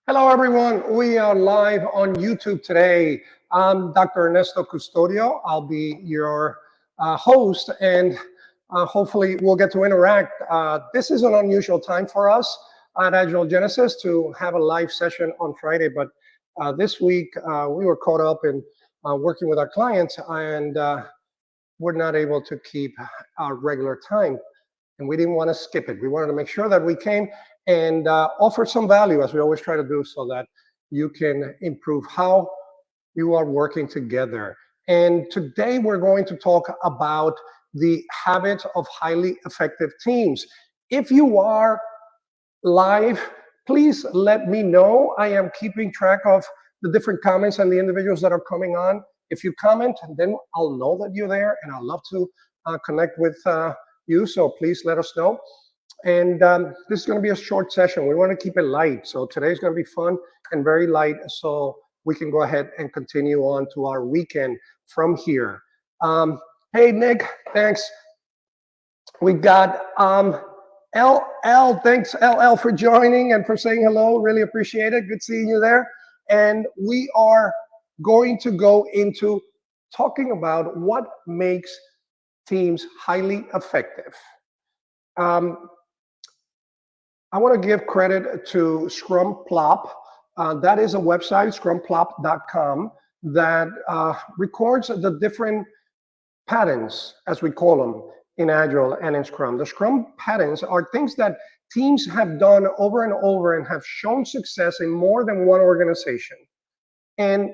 Hello, everyone. We are live on YouTube today. I'm Dr. Ernesto Custodio. I'll be your host, and hopefully we'll get to interact. This is an unusual time for us at Agile Genesis to have a live session on Friday, but this week we were caught up in working with our clients, and we're not able to keep our regular time. And we didn't want to skip it. We wanted to make sure that we came and offer some value, as we always try to do, so that you can improve how you are working together. And today we're going to talk about the habits of highly effective teams. If you are live, please let me know. I am keeping track of the different comments and the individuals that are coming on. If you comment, then I'll know that you're there, and I'd love to connect with you, so please let us know. And this is going to be a short session. We want to keep it light, so today's going to be fun and very light, so we can go ahead and continue on to our weekend from here. Hey, Nick, thanks. We got LL. Thanks, LL, for joining and for saying hello. Really appreciate it. Good seeing you there. And we are going to go into talking about what makes teams highly effective. I want to give credit to Scrumplop. That is a website, scrumplop.com, that records the different patterns, as we call them, in Agile and in Scrum. The Scrum patterns are things that teams have done over and over and have shown success in more than one organization. And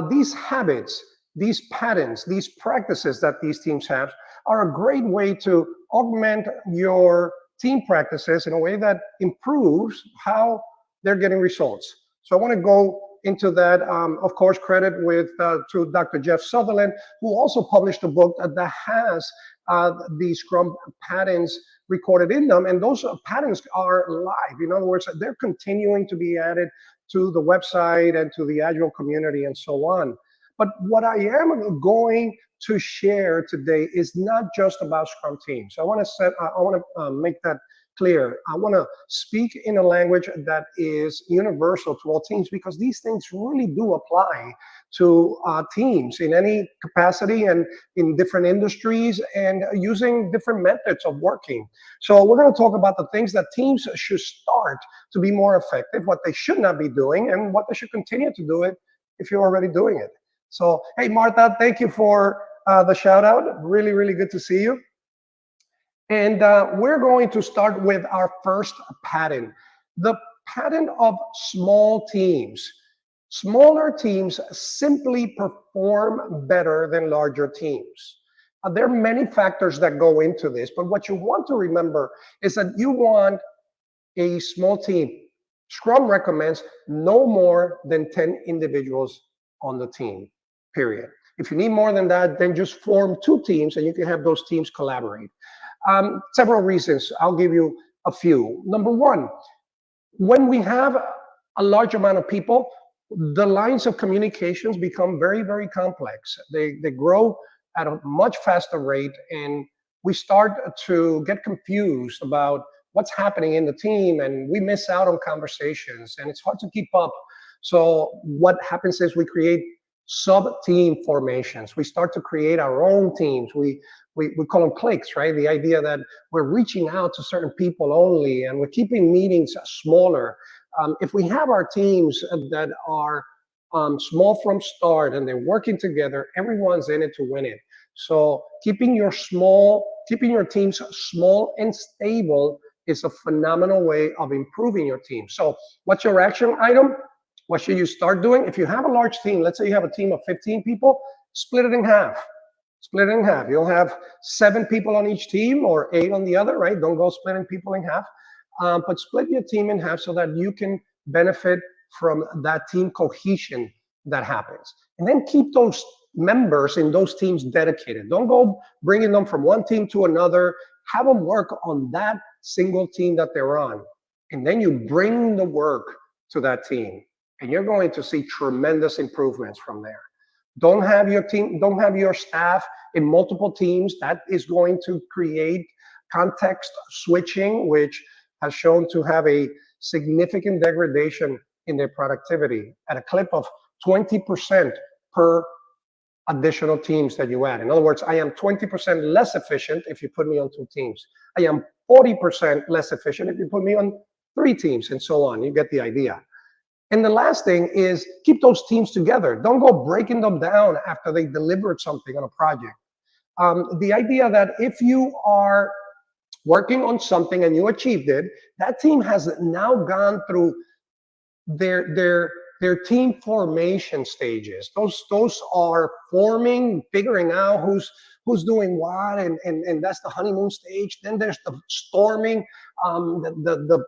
these habits, these patterns, these practices that these teams have are a great way to augment your team practices in a way that improves how they're getting results. So I want to go into that. Of course, credit to Dr. Jeff Sutherland, who also published a book that has the Scrum patterns recorded in them, and those patterns are live. In other words, they're continuing to be added to the website and to the Agile community and so on. But what I am going to share today is not just about Scrum teams. I want to make that clear. I want to speak in a language that is universal to all teams, because these things really do apply to teams in any capacity and in different industries and using different methods of working. So we're going to talk about the things that teams should start to be more effective, what they should not be doing, and what they should continue to do it if you're already doing it. So, hey, Martha, thank you for the shout out. Really, really good to see you. And we're going to start with our first pattern, the pattern of small teams. Smaller teams simply perform better than larger teams. There are many factors that go into this, but what you want to remember is that you want a small team. Scrum recommends no more than 10 individuals on the team, period. If you need more than that, then just form 2 teams and you can have those teams collaborate. Several reasons. I'll give you a few. Number one, when we have a large amount of people, the lines of communications become very, very complex. They grow at a much faster rate, and we start to get confused about what's happening in the team, and we miss out on conversations, and it's hard to keep up. So what happens is we create sub-team formations. We start to create our own teams. We call them cliques, right? The idea that we're reaching out to certain people only, and we're keeping meetings smaller. If we have our teams that are small from start and they're working together, everyone's in it to win it. So keeping your teams small and stable is a phenomenal way of improving your team. So what's your action item? What should you start doing? If you have a large team, let's say you have a team of 15 people, split it in half. Split it in half. You'll have 7 people on each team or 8 on the other, right? Don't go splitting people in half. But split your team in half so that you can benefit from that team cohesion that happens. And then keep those members in those teams dedicated. Don't go bringing them from one team to another. Have them work on that single team that they're on. And then you bring the work to that team. And you're going to see tremendous improvements from there. Don't have your staff in multiple teams. That is going to create context switching, which has shown to have a significant degradation in their productivity at a clip of 20% per additional teams that you add. In other words, I am 20% less efficient if you put me on 2 teams. I am 40% less efficient if you put me on 3 teams, and so on. You get the idea. And the last thing is keep those teams together. Don't go breaking them down after they delivered something on a project. The idea that if you are working on something and you achieved it, that team has now gone through their team formation stages. Those are forming, figuring out who's doing what, and that's the honeymoon stage. Then there's the storming, the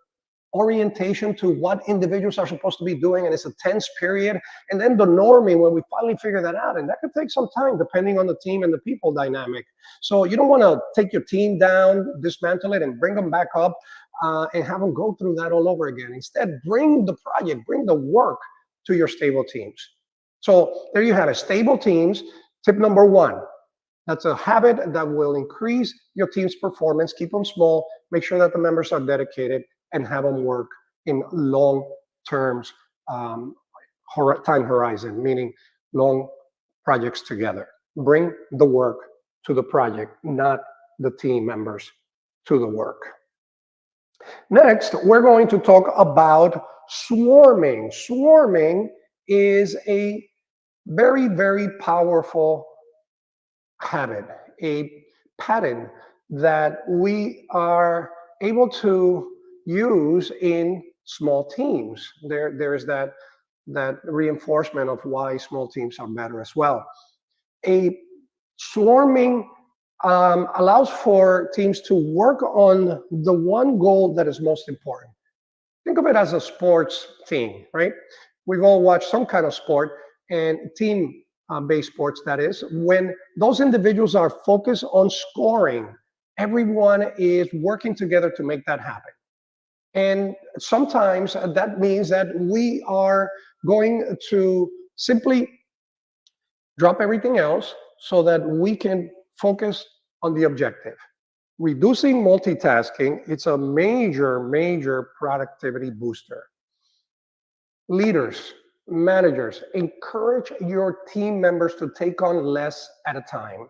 orientation to what individuals are supposed to be doing, and it's a tense period. And then the norming, when we finally figure that out, and that could take some time depending on the team and the people dynamic. So you don't want to take your team down, dismantle it, and bring them back up and have them go through that all over again. Instead, bring the project, bring the work to your stable teams. So there you have it, stable teams. Tip number 1. That's a habit that will increase your team's performance. Keep them small, make sure that the members are dedicated, and have them work in long-term time horizon, meaning long projects together. Bring the work to the project, not the team members to the work. Next, we're going to talk about swarming. Swarming is a very, very powerful habit, a pattern that we are able to use in small teams. There is that reinforcement of why small teams are better as well. A swarming allows for teams to work on the one goal that is most important. Think of it as a sports team, right? We've all watched some kind of sport, and team-based sports, that is. When those individuals are focused on scoring, everyone is working together to make that happen. And sometimes that means that we are going to simply drop everything else so that we can focus on the objective. Reducing multitasking, it's a major, major productivity booster. Leaders, managers, encourage your team members to take on less at a time.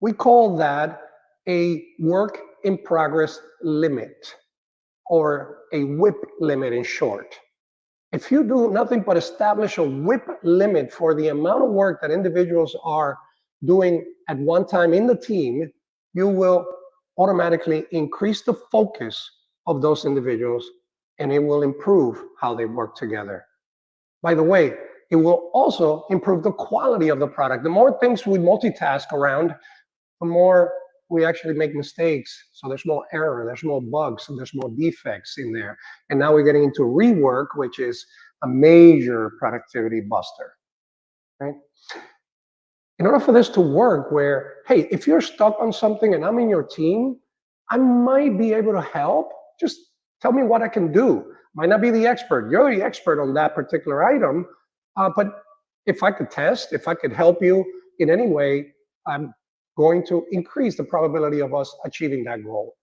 We call that a work in progress limit, or a WIP limit in short. If you do nothing but establish a WIP limit for the amount of work that individuals are doing at one time in the team, you will automatically increase the focus of those individuals, and it will improve how they work together. By the way, it will also improve the quality of the product. The more things we multitask around, the more we actually make mistakes. So there's more error, there's more bugs, and there's more defects in there. And now we're getting into rework, which is a major productivity buster, right? In order for this to work, where, hey, if you're stuck on something and I'm in your team, I might be able to help. Just tell me what I can do. Might not be the expert. You're the expert on that particular item. But if I could test, if I could help you in any way, I'm going to increase the probability of us achieving that goal.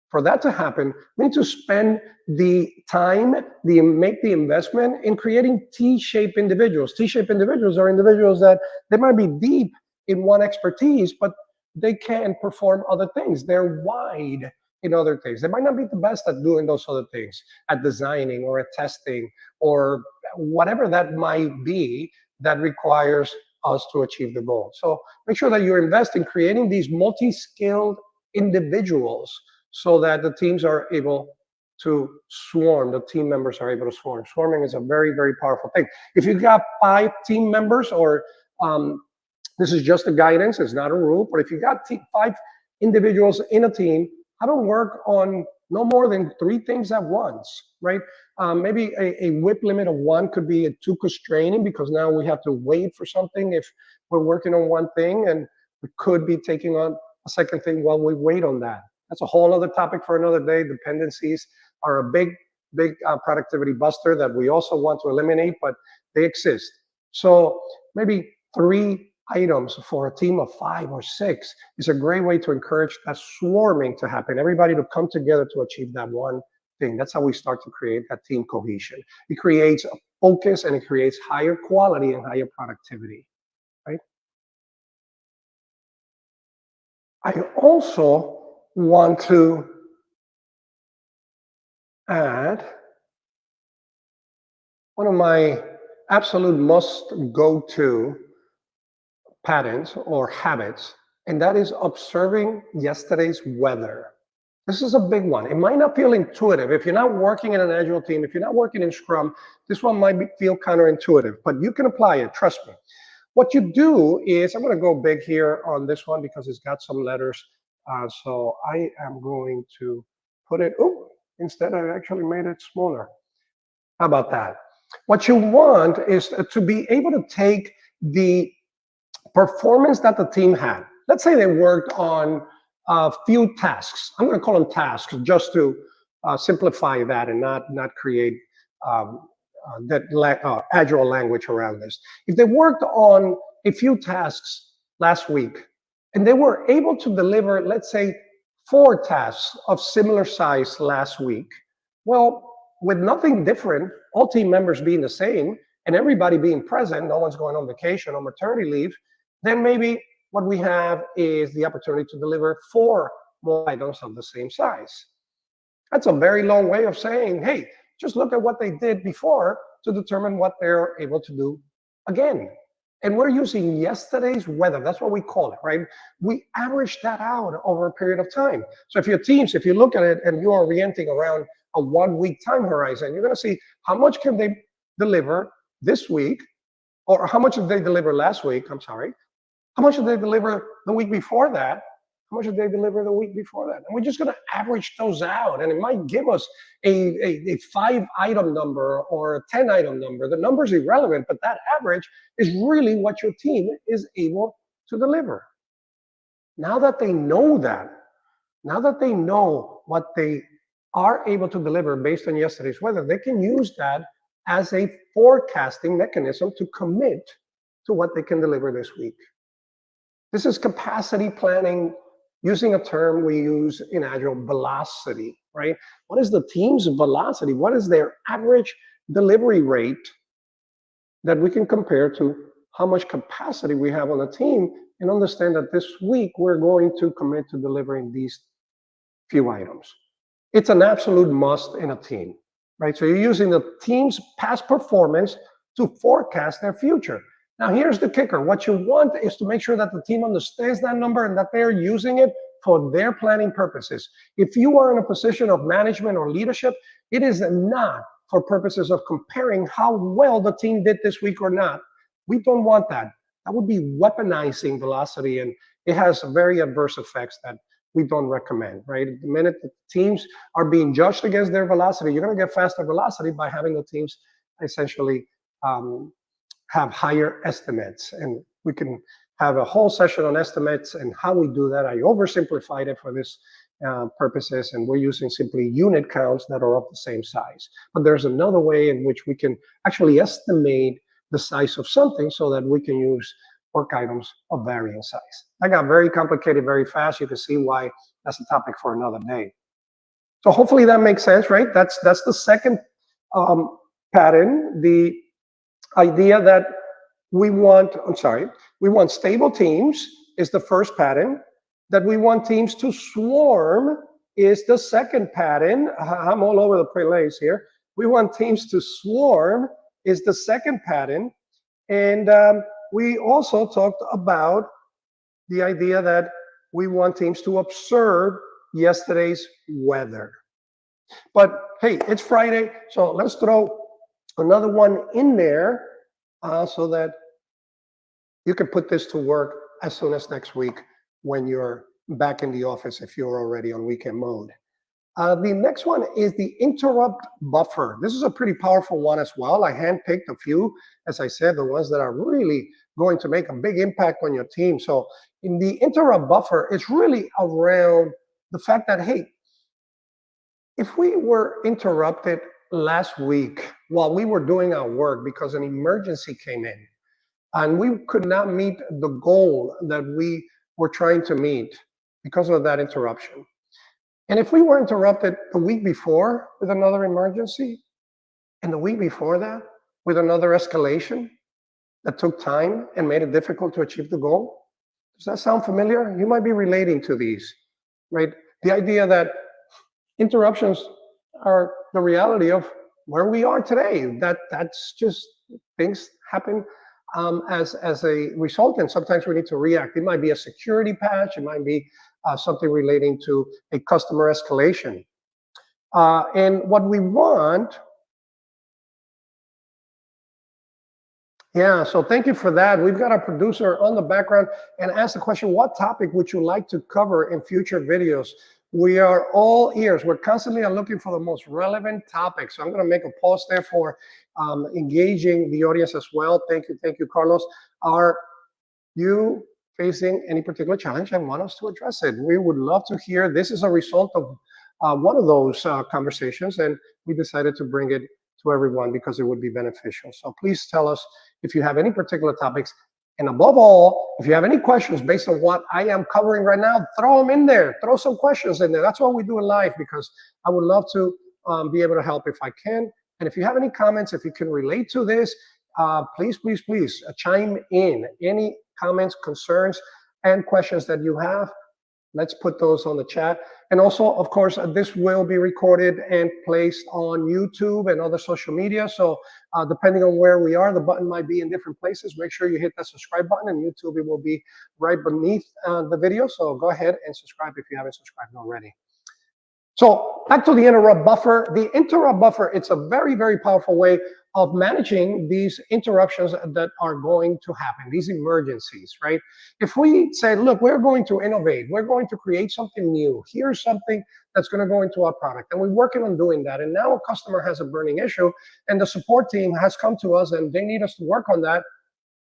For that to happen, we need to spend the time, make the investment in creating T-shaped individuals. T-shaped individuals are individuals that they might be deep in one expertise, but they can perform other things. They're wide in other things. They might not be the best at doing those other things, at designing or at testing or whatever that might be that requires us to achieve the goal. So make sure that you invest in creating these multi-skilled individuals so that the teams are able to swarm, the team members are able to swarm. Swarming is a very, very powerful thing. If you've got 5 team members, or this is just a guidance, it's not a rule, but if you've got 5 individuals in a team, have them work on no more than 3 things at once, right? Maybe a WIP limit of 1 could be too constraining, because now we have to wait for something if we're working on one thing, and we could be taking on a second thing while we wait on that. That's a whole other topic for another day. Dependencies are a big productivity buster that we also want to eliminate, but they exist. So maybe 3 items for a team of 5 or 6 is a great way to encourage that swarming to happen. Everybody to come together to achieve that one thing. That's how we start to create that team cohesion. It creates a focus and it creates higher quality and higher productivity, right? I also want to add one of my absolute must go to patterns or habits, and that is observing yesterday's weather. This is a big one. It might not feel intuitive. If you're not working in an Agile team, if you're not working in Scrum, this one might feel counterintuitive, but you can apply it, trust me. What you do is, I'm going to go big here on this one because it's got some letters. So I am going to put it, oh, instead I actually made it smaller. How about that? What you want is to be able to take the performance that the team had. Let's say they worked on a few tasks. I'm going to call them tasks just to simplify that and not create agile language around this. If they worked on a few tasks last week and they were able to deliver, let's say, 4 tasks of similar size last week, well, with nothing different, all team members being the same and everybody being present, no one's going on vacation or maternity leave, then maybe what we have is the opportunity to deliver 4 more items of the same size. That's a very long way of saying, hey, just look at what they did before to determine what they're able to do again. And we're using yesterday's weather. That's what we call it, right? We average that out over a period of time. So if your teams, if you look at it and you're orienting around a 1-week time horizon, you're going to see how much can they deliver this week, or how much did they deliver last week? I'm sorry. How much did they deliver the week before that? How much did they deliver the week before that? And we're just going to average those out. And it might give us a 5-item number or a 10-item number. The number's irrelevant, but that average is really what your team is able to deliver. Now that they know that, now that they know what they are able to deliver based on yesterday's weather, they can use that as a forecasting mechanism to commit to what they can deliver this week. This is capacity planning, using a term we use in Agile, velocity, right? What is the team's velocity? What is their average delivery rate that we can compare to how much capacity we have on the team, and understand that this week we're going to commit to delivering these few items. It's an absolute must in a team, right? So you're using the team's past performance to forecast their future. Now, here's the kicker. What you want is to make sure that the team understands that number and that they're using it for their planning purposes. If you are in a position of management or leadership, it is not for purposes of comparing how well the team did this week or not. We don't want that. That would be weaponizing velocity, and it has very adverse effects that we don't recommend, right? The minute the teams are being judged against their velocity, you're going to get faster velocity by having the teams essentially have higher estimates. And we can have a whole session on estimates and how we do that. I oversimplified it for this purposes, and we're using simply unit counts that are of the same size. But there's another way in which we can actually estimate the size of something so that we can use work items of varying size. That got very complicated very fast. You can see why that's a topic for another day. So hopefully that makes sense, right? That's the second pattern, the idea that we want stable teams is the first pattern, that we want teams to swarm is the second pattern. I'm all over the place here. We want teams to swarm is the second pattern. And we also talked about the idea that we want teams to observe yesterday's weather. But hey, it's Friday, so let's throw another one in there so that you can put this to work as soon as next week when you're back in the office, if you're already on weekend mode. The next one is the interrupt buffer. This is a pretty powerful one as well. I handpicked a few, as I said, the ones that are really going to make a big impact on your team. So in the interrupt buffer, it's really around the fact that, hey, if we were interrupted last week while we were doing our work because an emergency came in and we could not meet the goal that we were trying to meet because of that interruption, And if we were interrupted the week before with another emergency, and the week before that with another escalation that took time and made it difficult to achieve the goal, does that sound familiar? You might be relating to these, right? The idea that interruptions are the reality of where we are today. That's just things happen as a result, and sometimes we need to react. It might be a security patch. It might be something relating to a customer escalation. And what we want, yeah, so thank you for that. We've got a producer on the background and asked the question, what topic would you like to cover in future videos? We are all ears. We're constantly looking for the most relevant topics. So I'm going to make a pause there for engaging the audience as well. Thank you, Carlos. Are you facing any particular challenge and want us to address it? We would love to hear. This is a result of one of those conversations, and we decided to bring it to everyone because it would be beneficial. So please tell us if you have any particular topics. And above all, if you have any questions based on what I am covering right now, throw them in there. Throw some questions in there. That's what we do in live, because I would love to be able to help if I can. And if you have any comments, if you can relate to this, please chime in. Any comments, concerns, and questions that you have, let's put those on the chat. And also, of course, this will be recorded and placed on YouTube and other social media. So depending on where we are, the button might be in different places. Make sure you hit that subscribe button, and YouTube, it will be right beneath the video. So go ahead and subscribe if you haven't subscribed already. So back to the interrupt buffer. The interrupt buffer, it's a very, very powerful way of managing these interruptions that are going to happen, these emergencies, right? If we say, look, we're going to innovate, we're going to create something new, here's something that's going to go into our product, and we're working on doing that, and now a customer has a burning issue, and the support team has come to us, and they need us to work on that,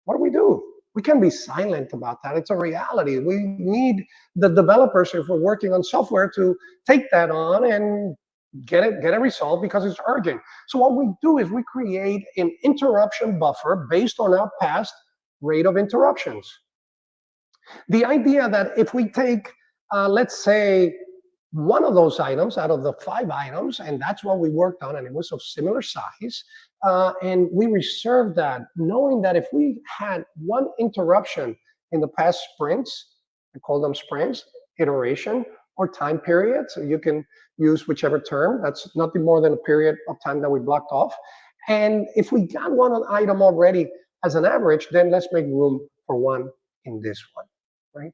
what do? We can't be silent about that. It's a reality. We need the developers, if we're working on software, to take that on and get it resolved because it's urgent. So what we do is we create an interruption buffer based on our past rate of interruptions. The idea that if we take, let's say, one of those items out of the 5 items, and that's what we worked on, and it was of similar size, and we reserved that, knowing that if we had one interruption in the past sprints, I call them sprints, iteration, or time period, so you can use whichever term, that's nothing more than a period of time that we blocked off. And if we got one item already as an average, then let's make room for one in this one, right?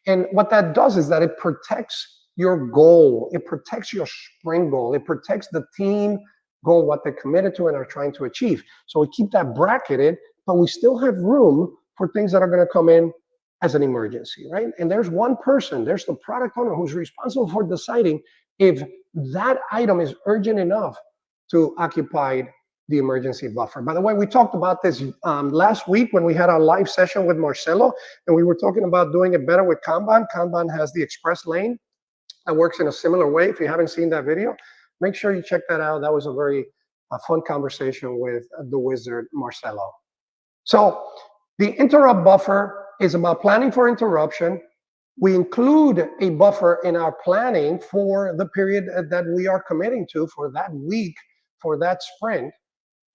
And what that does is that it protects your goal, it protects your sprint goal, it protects the team goal, what they're committed to and are trying to achieve. So we keep that bracketed, but we still have room for things that are going to come in as an emergency, right? And there's one person, there's the product owner, who's responsible for deciding if that item is urgent enough to occupy the emergency buffer. By the way, we talked about this last week when we had our live session with Marcelo, and we were talking about doing it better with Kanban. Kanban has the express lane that works in a similar way. If you haven't seen that video, make sure you check that out. That was a very fun conversation with the wizard, Marcelo. So the interrupt buffer is about planning for interruption. We include a buffer in our planning for the period that we are committing to, for that week, for that sprint.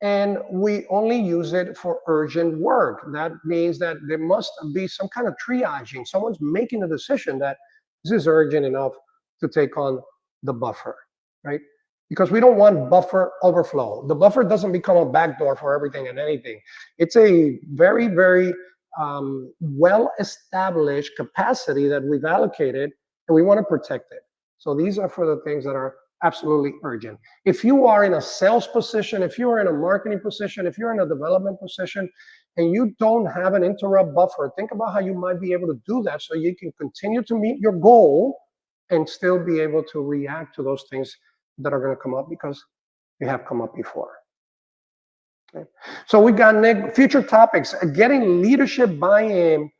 And we only use it for urgent work. That means that there must be some kind of triaging. Someone's making a decision that this is urgent enough to take on the buffer, right? Because we don't want buffer overflow. The buffer doesn't become a backdoor for everything and anything. It's a very, very well-established capacity that we've allocated, and we want to protect it. So these are for the things that are absolutely urgent. If you are in a sales position, if you are in a marketing position, if you're in a development position, and you don't have an interrupt buffer, think about how you might be able to do that so you can continue to meet your goal and still be able to react to those things that are going to come up because they have come up before. Okay. So we got future topics, getting leadership buy-in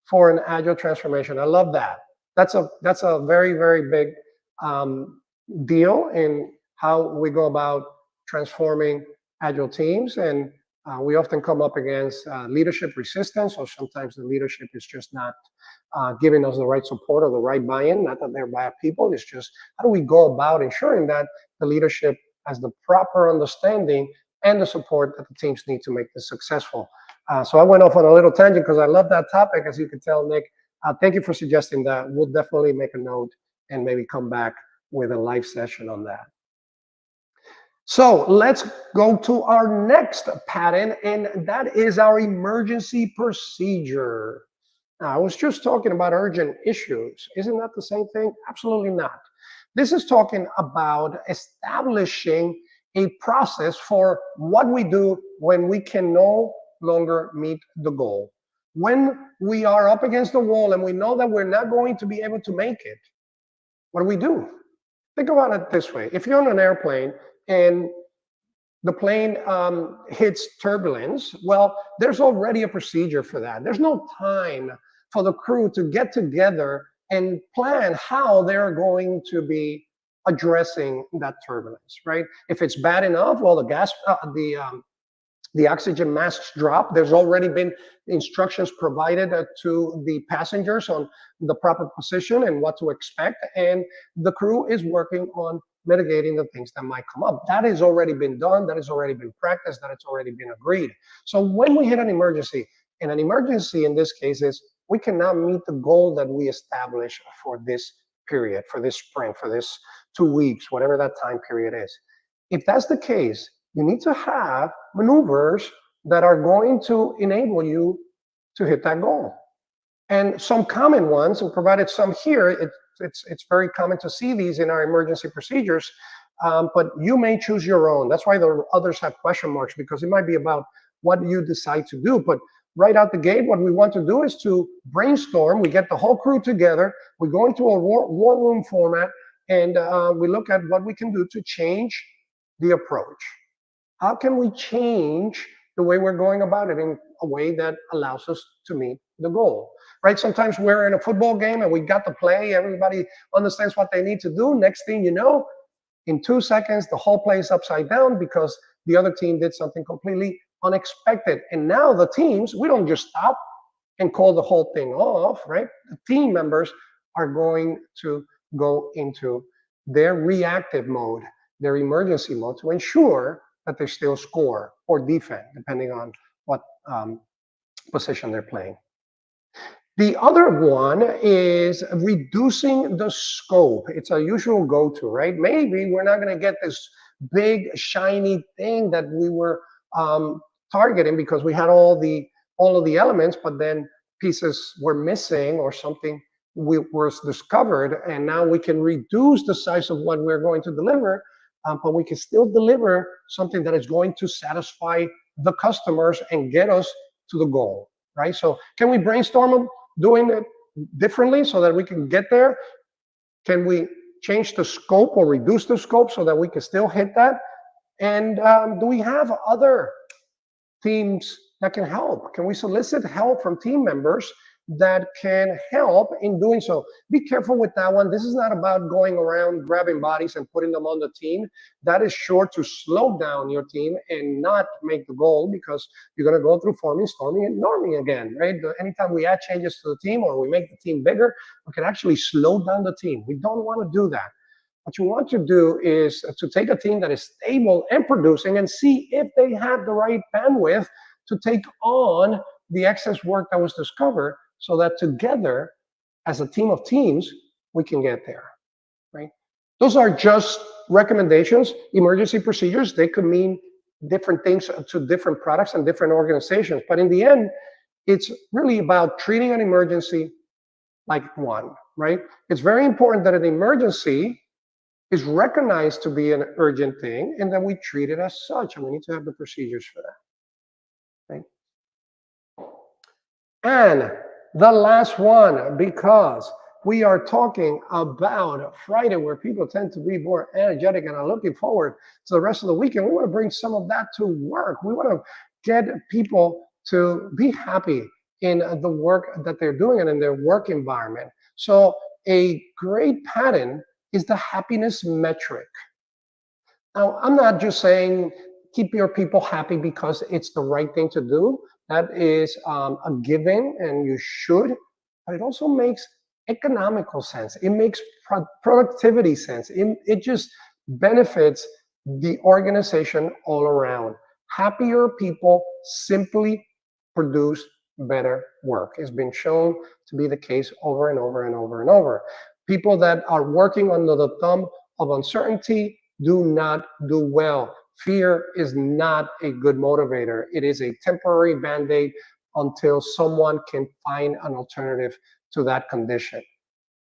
for an agile transformation. I love that. That's a very, very big deal in how we go about transforming agile teams. And We often come up against leadership resistance, or sometimes the leadership is just not giving us the right support or the right buy-in. Not that they're bad people, it's just how do we go about ensuring that the leadership has the proper understanding and the support that the teams need to make this successful. So I went off on a little tangent because I love that topic, as you can tell, Nick. Thank you for suggesting that. We'll definitely make a note and maybe come back with a live session on that. So let's go to our next pattern, and that is our emergency procedure. Now, I was just talking about urgent issues. Isn't that the same thing? Absolutely not. This is talking about establishing a process for what we do when we can no longer meet the goal. When we are up against the wall and we know that we're not going to be able to make it, what do we do? Think about it this way. If you're on an airplane and the plane hits turbulence, well, there's already a procedure for that. There's no time for the crew to get together and plan how they're going to be addressing that turbulence, right? If it's bad enough, well, the oxygen masks drop. There's already been instructions provided to the passengers on the proper position and what to expect, and the crew is working on mitigating the things that might come up. That has already been done, that has already been practiced, that it's already been agreed. So when we hit an emergency, and an emergency in this case is we cannot meet the goal that we established for this period, for this sprint, for this 2 weeks, whatever that time period is. If that's the case, you need to have maneuvers that are going to enable you to hit that goal. And some common ones, we provided some here. It's very common to see these in our emergency procedures, but you may choose your own. That's why the others have question marks, because it might be about what you decide to do. But right out the gate, what we want to do is to brainstorm. We get the whole crew together. We go into a war room format, and we look at what we can do to change the approach. How can we change the way we're going about it in a way that allows us to meet the goal, right? Sometimes we're in a football game and we got the play, everybody understands what they need to do. Next thing you know, in 2 seconds, the whole play is upside down because the other team did something completely unexpected. And now the teams, we don't just stop and call the whole thing off, right? The team members are going to go into their reactive mode, their emergency mode, to ensure that they still score or defend, depending on what position they're playing. The other one is reducing the scope. It's a usual go-to, right? Maybe we're not going to get this big, shiny thing that we were targeting because we had all of the elements, but then pieces were missing or something was discovered, and now we can reduce the size of what we're going to deliver, but we can still deliver something that is going to satisfy the customers and get us to the goal, right? So can we brainstorm doing it differently so that we can get there? Can we change the scope or reduce the scope so that we can still hit that? And do we have other teams that can help? Can we solicit help from team members that can help in doing so? Be careful with that one. This is not about going around grabbing bodies and putting them on the team. That is sure to slow down your team and not make the goal, because you're going to go through forming, storming, and norming again, right? Anytime we add changes to the team or we make the team bigger, we can actually slow down the team. We don't want to do that. What you want to do is to take a team that is stable and producing and see if they have the right bandwidth to take on the excess work that was discovered, so that together, as a team of teams, we can get there, right? Those are just recommendations. Emergency procedures, they could mean different things to different products and different organizations. But in the end, it's really about treating an emergency like one, right? It's very important that an emergency is recognized to be an urgent thing and that we treat it as such, and we need to have the procedures for that, right? And the last one, because we are talking about Friday, where people tend to be more energetic and are looking forward to the rest of the weekend, we want to bring some of that to work. We want to get people to be happy in the work that they're doing and in their work environment. So a great pattern is the happiness metric. Now, I'm not just saying keep your people happy because it's the right thing to do. That is a given, and you should. But it also makes economical sense. It makes productivity sense. It just benefits the organization all around. Happier people simply produce better work. It's been shown to be the case over and over and over and over. People that are working under the thumb of uncertainty do not do well. Fear is not a good motivator. It is a temporary band-aid until someone can find an alternative to that condition.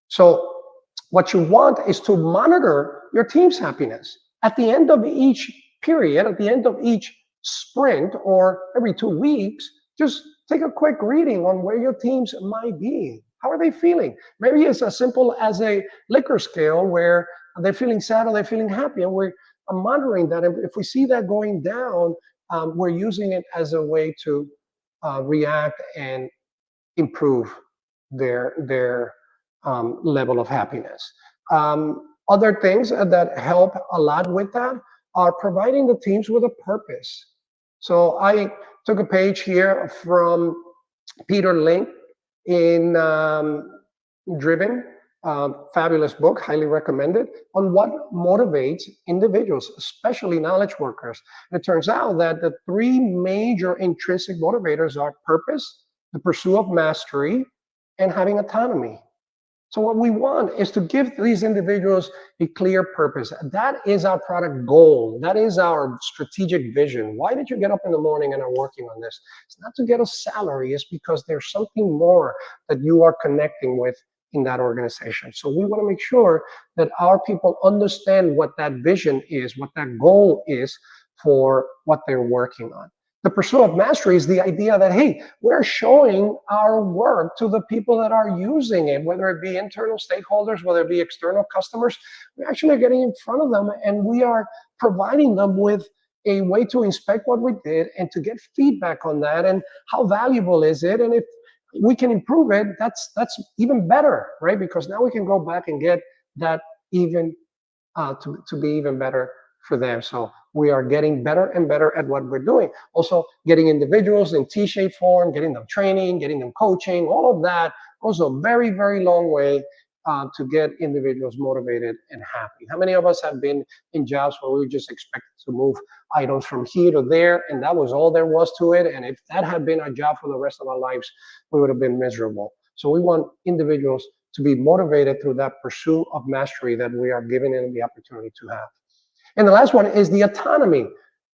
So what you want is to monitor your team's happiness. At the end of each period, at the end of each sprint, or every 2 weeks, just take a quick reading on where your teams might be. How are they feeling? Maybe it's as simple as a Likert scale where they're feeling sad or they're feeling happy, and we're monitoring that. And if we see that going down, we're using it as a way to react and improve their level of happiness. Other things that help a lot with that are providing the teams with a purpose. So I took a page here from Peter Link in Driven, fabulous book, highly recommended, on what motivates individuals, especially knowledge workers. And it turns out that the three major intrinsic motivators are purpose, the pursuit of mastery, and having autonomy. So what we want is to give these individuals a clear purpose. That is our product goal. That is our strategic vision. Why did you get up in the morning and are working on this? It's not to get a salary. It's because there's something more that you are connecting with in that organization. So we want to make sure that our people understand what that vision is, what that goal is for what they're working on. The pursuit of mastery is the idea that, hey, we're showing our work to the people that are using it, whether it be internal stakeholders, whether it be external customers. We're actually getting in front of them, and we are providing them with a way to inspect what we did and to get feedback on that, and how valuable is it, and if we can improve it, that's even better, right? Because now we can go back and get that even to be even better for them. So we are getting better and better at what we're doing. Also, getting individuals in T-shaped form, getting them training, getting them coaching, all of that goes a very, very long way to get individuals motivated and happy. How many of us have been in jobs where we were just expected to move items from here to there, and that was all there was to it? And if that had been our job for the rest of our lives, we would have been miserable. So we want individuals to be motivated through that pursuit of mastery that we are giving them the opportunity to have. And the last one is the autonomy.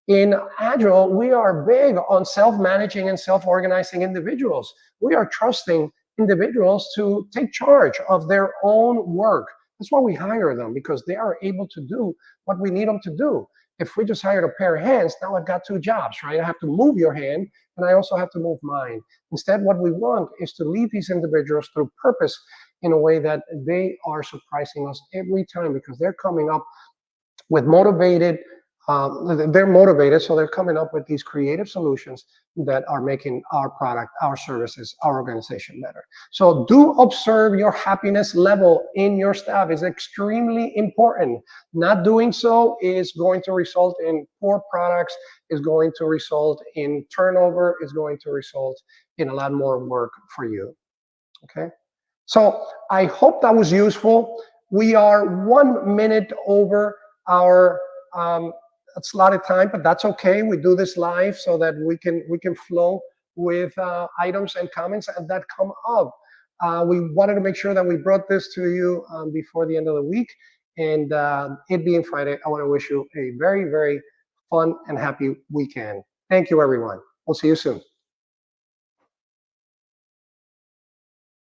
In Agile, we are big on self-managing and self-organizing individuals. We are trusting individuals to take charge of their own work. That's why we hire them, because they are able to do what we need them to do. If we just hired a pair of hands, now I've got two jobs, right? I have to move your hand, and I also have to move mine. Instead, what we want is to lead these individuals through purpose in a way that they are surprising us every time, because they're coming up with they're motivated, so they're coming up with these creative solutions that are making our product, our services, our organization better. So do observe your happiness level in your staff. Is extremely important. Not doing so is going to result in poor products, is going to result in turnover, is going to result in a lot more work for you. Okay? So I hope that was useful. We are 1 minute over our slotted time, but that's okay. We do this live so that we can flow with items and comments that come up. We wanted to make sure that we brought this to you before the end of the week, and it being Friday, I want to wish you a very, very fun and happy weekend. Thank you, everyone. We'll see you soon.